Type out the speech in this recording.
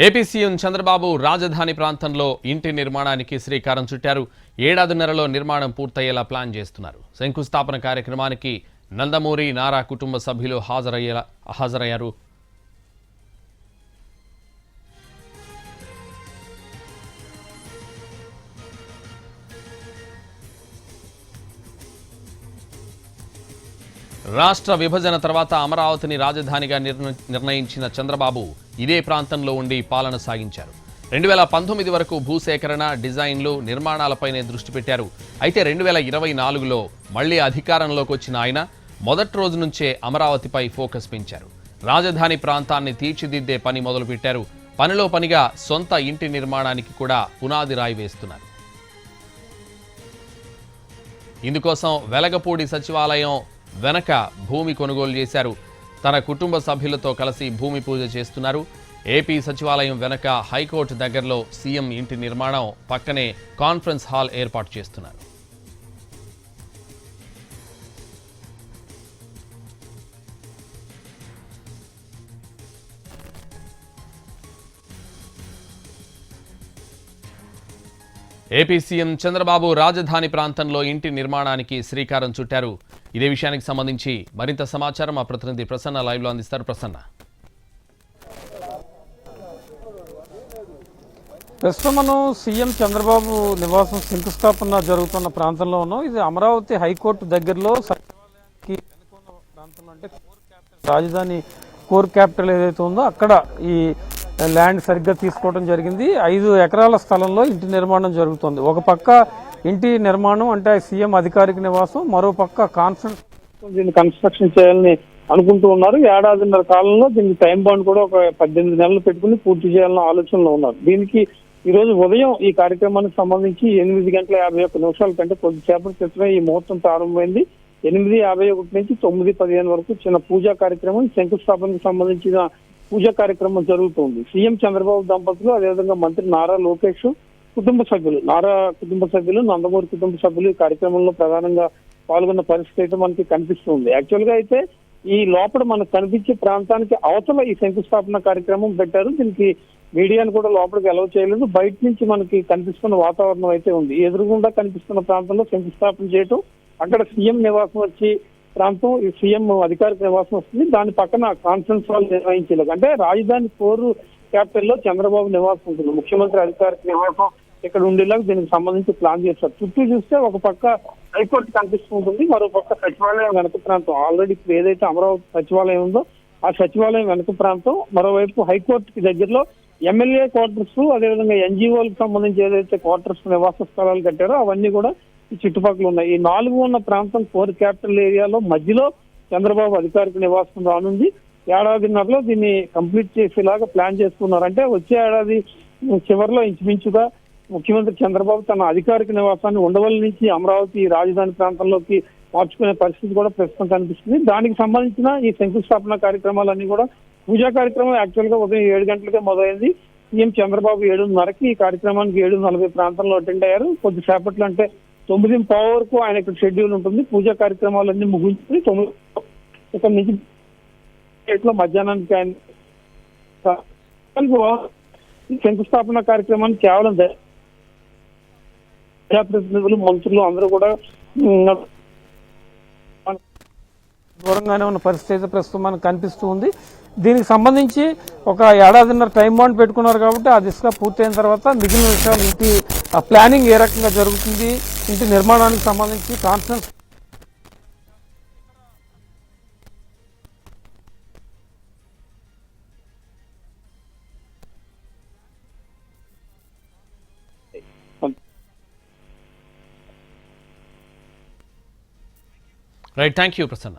AP CM Chandrababu రాజధాని ప్రాంతంలో ఇంటి నిర్మాణానికి శ్రీకారం చుట్టారు. ఏడాదిన్నరలో నిర్మాణం పూర్తయ్యేలా ప్లాన్ చేస్తున్నారు. శంకుస్థాపన కార్యక్రమానికి నందమూరి నారా కుటుంబ సభ్యులు హాజరయ్యారు. రాష్ట్ర విభజన తర్వాత అమరావతిని రాజధానిగా నిర్ణయించిన చంద్రబాబు ఇదే ప్రాంతంలో ఉండి పాలన సాగించారు. 2019 వరకు భూసేకరణ, డిజైన్లు, నిర్మాణాలపైనే దృష్టి పెట్టారు. అయితే 2024లో మళ్లీ అధికారంలోకి వచ్చిన ఆయన మొదటి రోజు నుంచే అమరావతిపై ఫోకస్ పెంచారు. రాజధాని ప్రాంతాన్ని తీర్చిదిద్దే పని మొదలుపెట్టారు. పనిలో పనిగా సొంత ఇంటి నిర్మాణానికి కూడా పునాది రాయి వేస్తున్నారు. ఇందుకోసం వెలగపూడి సచివాలయం వెనక భూమి కొనుగోలు చేశారు. తన కుటుంబ సభ్యులతో కలిసి భూమి పూజ చేస్తున్నారు. ఏపీ సచివాలయం వెనక హైకోర్టు దగ్గరలో సీఎం ఇంటి నిర్మాణం, పక్కనే కాన్ఫరెన్స్ హాల్ ఏర్పాటు చేస్తున్నారు. ఏపీ సీఎం చంద్రబాబు రాజధాని ప్రాంతంలో ఇంటి నిర్మాణానికి శ్రీకారం చుట్టారు. ఇదే విషయానికి సంబంధించి మరింత సమాచారం మా ప్రతినిధి ప్రసన్న లైవ్ లో అందిస్తారు. ప్రసన్న, ప్రస్తుతం మనం సీఎం చంద్రబాబు నివాసం శంకుస్థాపన జరుగుతున్న ప్రాంతంలో ఉన్నాం. ఇది అమరావతి హైకోర్టు దగ్గరలో సచివాలయానికి వెనుకున్న ప్రాంతంలో, అంటే రాజధాని కోర్ క్యాపిటల్ ఏదైతే ఉందో అక్కడ ఈ ల్యాండ్ సరిగ్గా తీసుకోవడం జరిగింది. 5 ఎకరాల స్థలంలో ఇంటి నిర్మాణం జరుగుతుంది. ఒక పక్క ఇంటి నిర్మాణం అంటే సీఎం అధికారిక నివాసం, మరో పక్క కాన్ఫరెన్స్ దీన్ని కన్స్ట్రక్షన్ చేయాలని అనుకుంటూ ఉన్నారు. ఏడాదిన్నర కాలంలో దీనికి టైం బాండ్ కూడా ఒక 18 నెలలు పెట్టుకుని పూర్తి చేయాలన్న ఆలోచనలో ఉన్నారు. దీనికి ఈ రోజు ఉదయం ఈ కార్యక్రమానికి సంబంధించి 8:51 కంటే కొద్దిసేపటి క్రితమే ఈ ముహూర్తం ప్రారంభమైంది. 8:51 నుంచి 9:15 వరకు చిన్న పూజా కార్యక్రమం, శంకుస్థాపనకు సంబంధించిన పూజా కార్యక్రమం జరుగుతుంది. సీఎం చంద్రబాబు దంపతులు, అదేవిధంగా మంత్రి నారా లోకేష్ కుటుంబ సభ్యులు, నందమూరి కుటుంబ సభ్యులు ఈ కార్యక్రమంలో ప్రధానంగా పాల్గొన్న పరిస్థితి అయితే మనకి కనిపిస్తుంది. యాక్చువల్ గా అయితే ఈ లోపల మనకు కనిపించే ప్రాంతానికి అవతల ఈ శంకుస్థాపన కార్యక్రమం పెట్టారు. దీనికి మీడియాను కూడా లోపలికి అలౌ చేయలేదు. బయట నుంచి మనకి కనిపిస్తున్న వాతావరణం అయితే ఉంది. ఎదురుగుండా కనిపిస్తున్న ప్రాంతంలో శంకుస్థాపన చేయటం, అక్కడ సీఎం నివాసం వచ్చి ప్రాంతం, ఈ సీఎం అధికారిక నివాసం వస్తుంది. దాని పక్కన కాన్ఫరెన్స్ హాల్ నిర్వహించేలాగా, అంటే రాజధాని కోర్ క్యాపిటల్ లో చంద్రబాబు నివాసం ఉంటుంది. ముఖ్యమంత్రి అధికారిక నివాసం ఇక్కడ ఉండేలాగా దీనికి సంబంధించి ప్లాన్ చేస్తారు. చుట్టూ చూస్తే ఒక పక్క హైకోర్టు కనిపిస్తుంటుంది, మరో పక్క సచివాలయం వెనక ప్రాంతం. ఆల్రెడీ ఇప్పుడు ఏదైతే అమరావతి సచివాలయం ఉందో ఆ సచివాలయం వెనక ప్రాంతం, మరోవైపు హైకోర్టుకి దగ్గరలో ఎమ్మెల్యే క్వార్టర్స్, అదేవిధంగా ఎన్జిఓలకు సంబంధించి ఏదైతే క్వార్టర్స్, నివాస స్థలాలు కట్టారో అవన్నీ కూడా ఈ చుట్టుపక్కల ఉన్నాయి. ఈ 4 ఉన్న ప్రాంతం కోర్ క్యాపిటల్ ఏరియాలో మధ్యలో చంద్రబాబు అధికారిక నివాసం రానుంది. ఏడాదిన్నరలో దీన్ని కంప్లీట్ చేసేలాగా ప్లాన్ చేసుకున్నారు. అంటే వచ్చే ఏడాది చివరిలో ఇంచుమించుగా ముఖ్యమంత్రి చంద్రబాబు తన అధికారిక నివాసాన్ని ఉండవల్లి నుంచి అమరావతి రాజధాని ప్రాంతంలోకి మార్చుకునే పరిస్థితి కూడా ప్రస్తుతం కనిపిస్తుంది. దానికి సంబంధించిన ఈ శంకుస్థాపన కార్యక్రమాలన్నీ కూడా, పూజా కార్యక్రమం యాక్చువల్ గా ఉదయం 7 గంటలకే మొదలైంది. సీఎం చంద్రబాబు 7:30కి ఈ కార్యక్రమానికి 7:40 ప్రాంతంలో అటెండ్ అయ్యారు. కొద్దిసేపట్లో అంటే 9:15 వరకు ఆయన ఇక్కడ షెడ్యూల్ ఉంటుంది. పూజా కార్యక్రమాలన్నీ ముగించుకుని 9 నుంచి మధ్యాహ్నానికి ఆయన శంకుస్థాపన కార్యక్రమాన్ని కేవలం ప్రజాప్రతినిధులు, మంత్రులు అందరూ కూడా దూరంగానే ఉన్న పరిస్థితి అయితే ప్రస్తుతం మనకు కనిపిస్తూ ఉంది. దీనికి సంబంధించి ఒక ఏడాదిన్నర టైం బాండ్ పెట్టుకున్నారు కాబట్టి ఆ దిశగా పూర్తయిన తర్వాత మిగిలిన విషయాలు, ఇంటి ప్లానింగ్ ఏ రకంగా జరుగుతుంది, ఇంటి నిర్మాణానికి సంబంధించి conference right. Thank you Prasanna.